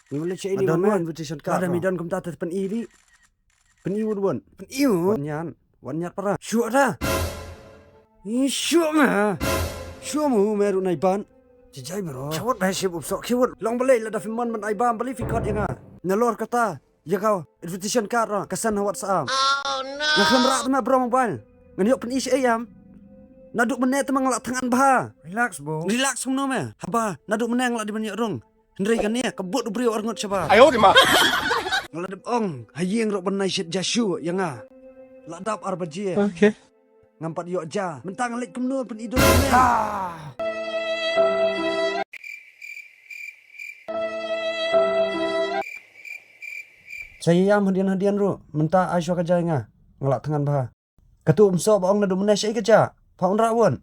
Ngulai cik ini mana invitation card. Ada midan kum tata pen iri. Pen iu duan. Pen iu. Wanyan para. Syuk dah. Syuk mah. Syuk mu meru naiban. Jijai bro. Cawat dah sibuk sok kiwat. Long balai lah dah firman man aiban balik fikot yang ah. Nalor kata. Ya kau invitation card lah. Kesan WhatsApp. Oh no. Ngaklam rak tu mah bro mobile. Ngeniok pen isi ayam. Naduk meneh tu mangalak tangan bah. Relax bro. Relax semua mah. Haba. Naduk meneh ngalak di banyak rong. Hendrai kan ni kebut du beri orang ngot siapa. Ayo di mah. Ngalak ong. Hayeng rok benai shit jashu yang ah. Ladap arbaji. Okay. Ngampat yok ja. Mentang alik kemnur pen idul ni. Saya yam hadian-hadian ru. Mentah Aisyah kerja ngah. Ngelak tangan bah. Ketu umso baong nadu menes ai kerja. Paun rawon.